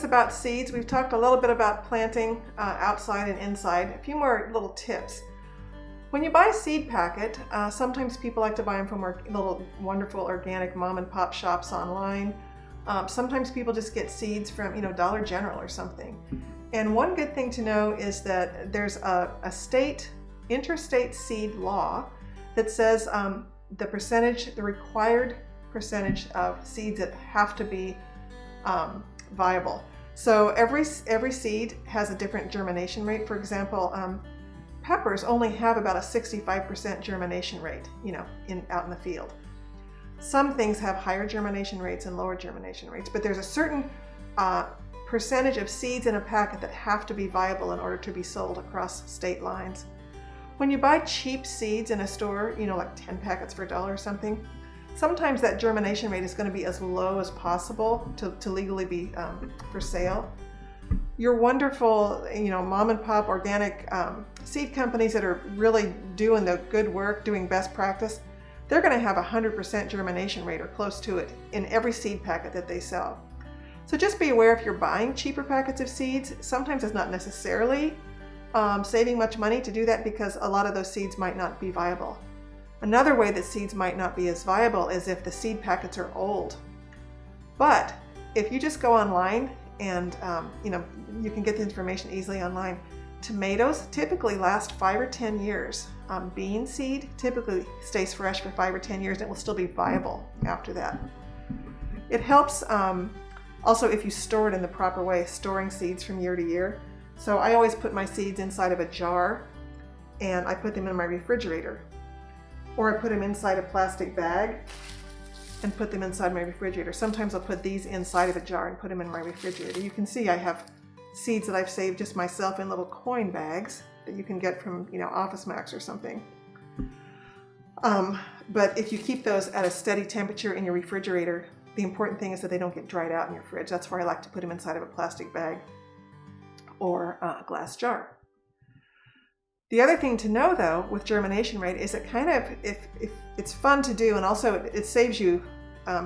about seeds. We've talked a little bit about planting outside and inside. A few more little tips. When you buy a seed packet, sometimes people like to buy them from little wonderful organic mom and pop shops online. Sometimes people just get seeds from, Dollar General or something. And one good thing to know is that there's a interstate seed law that says the required percentage of seeds that have to be viable. So every seed has a different germination rate. For example, peppers only have about a 65% germination rate, out in the field. Some things have higher germination rates and lower germination rates, but there's a certain percentage of seeds in a packet that have to be viable in order to be sold across state lines. When you buy cheap seeds in a store, like 10 packets for $1 or something, sometimes that germination rate is going to be as low as possible to legally be for sale. Your wonderful, mom and pop organic seed companies that are really doing the good work, doing best practice, they're going to have 100% germination rate or close to it in every seed packet that they sell. So just be aware if you're buying cheaper packets of seeds, sometimes it's not necessarily saving much money to do that because a lot of those seeds might not be viable. Another way that seeds might not be as viable is if the seed packets are old. But if you just go online and you can get the information easily online. Tomatoes typically last 5 or 10 years. Bean seed typically stays fresh for 5 or 10 years and it will still be viable after that. It helps also if you store it in the proper way, storing seeds from year to year. So I always put my seeds inside of a jar and I put them in my refrigerator. Or I put them inside a plastic bag and put them inside my refrigerator. Sometimes I'll put these inside of a jar and put them in my refrigerator. You can see I have seeds that I've saved just myself in little coin bags that you can get from, Office Max or something. But if you keep those at a steady temperature in your refrigerator, the important thing is that they don't get dried out in your fridge. That's where I like to put them inside of a plastic bag or a glass jar. The other thing to know though with germination rate is it if it's fun to do and also it saves you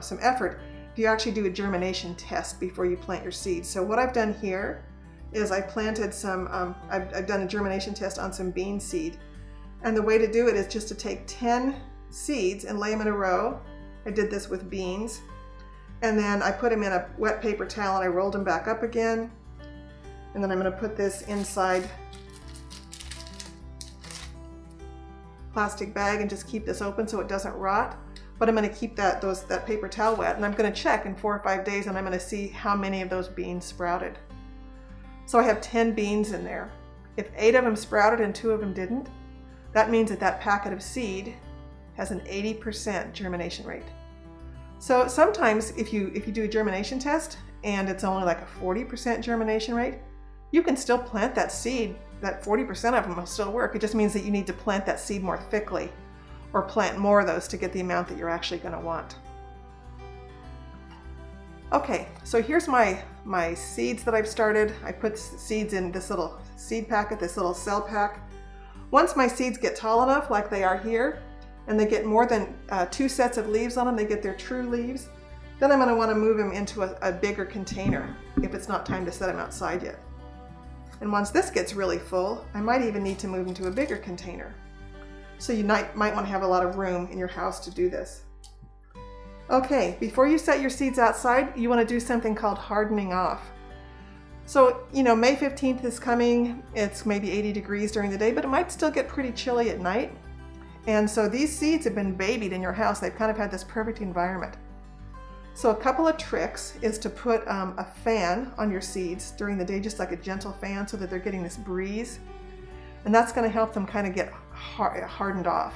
some effort if you actually do a germination test before you plant your seeds. So what I've done here is I planted some, I've done a germination test on some bean seed. And the way to do it is just to take 10 seeds and lay them in a row. I did this with beans. And then I put them in a wet paper towel and I rolled them back up again. And then I'm going to put this inside plastic bag and just keep this open so it doesn't rot. But I'm going to keep that paper towel wet and I'm going to check in 4 or 5 days and I'm going to see how many of those beans sprouted. So I have 10 beans in there. If 8 of them sprouted and 2 of them didn't, that means that packet of seed has an 80% germination rate. So sometimes if you do a germination test and it's only like a 40% germination rate, you can still plant that seed. That 40% of them will still work. It just means that you need to plant that seed more thickly or plant more of those to get the amount that you're actually going to want. Okay, so here's my seeds that I've started. I put seeds in this little seed packet, this little cell pack. Once my seeds get tall enough, like they are here, and they get more than 2 sets of leaves on them, they get their true leaves, then I'm going to want to move them into a bigger container if it's not time to set them outside yet. And once this gets really full, I might even need to move into a bigger container. So you might want to have a lot of room in your house to do this. Okay, before you set your seeds outside, you want to do something called hardening off. So, May 15th is coming. It's maybe 80 degrees during the day, but it might still get pretty chilly at night. And so these seeds have been babied in your house. They've kind of had this perfect environment. So a couple of tricks is to put a fan on your seeds during the day, just like a gentle fan so that they're getting this breeze. And that's going to help them kind of get hardened off.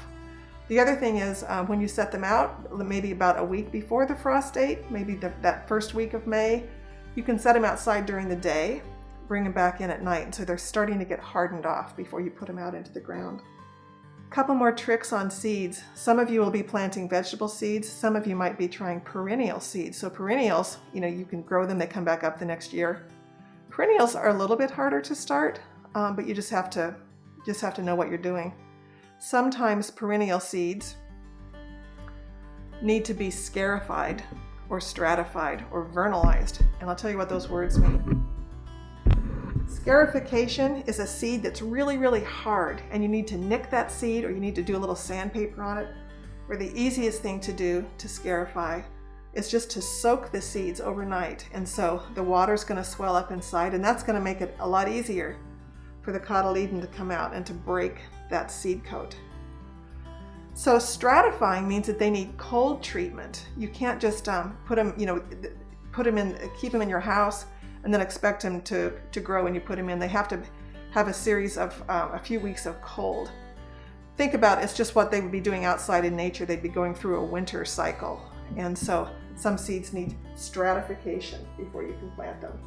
The other thing is when you set them out, maybe about a week before the frost date, maybe that first week of May, you can set them outside during the day, bring them back in at night. And so they're starting to get hardened off before you put them out into the ground. Couple more tricks on seeds. Some of you will be planting vegetable seeds. Some of you might be trying perennial seeds. So perennials, you can grow them, they come back up the next year. Perennials are a little bit harder to start, but you just have to know what you're doing. Sometimes perennial seeds need to be scarified. or stratified or vernalized. And I'll tell you what those words mean. Scarification is a seed that's really, really hard, and you need to nick that seed or you need to do a little sandpaper on it. Or the easiest thing to do to scarify is just to soak the seeds overnight. And so the water's going to swell up inside, and that's going to make it a lot easier for the cotyledon to come out and to break that seed coat. So stratifying means that they need cold treatment. You can't just keep them in your house and then expect them to grow when you put them in. They have to have a series of a few weeks of cold. Think about it's just what they would be doing outside in nature. They'd be going through a winter cycle. And so some seeds need stratification before you can plant them.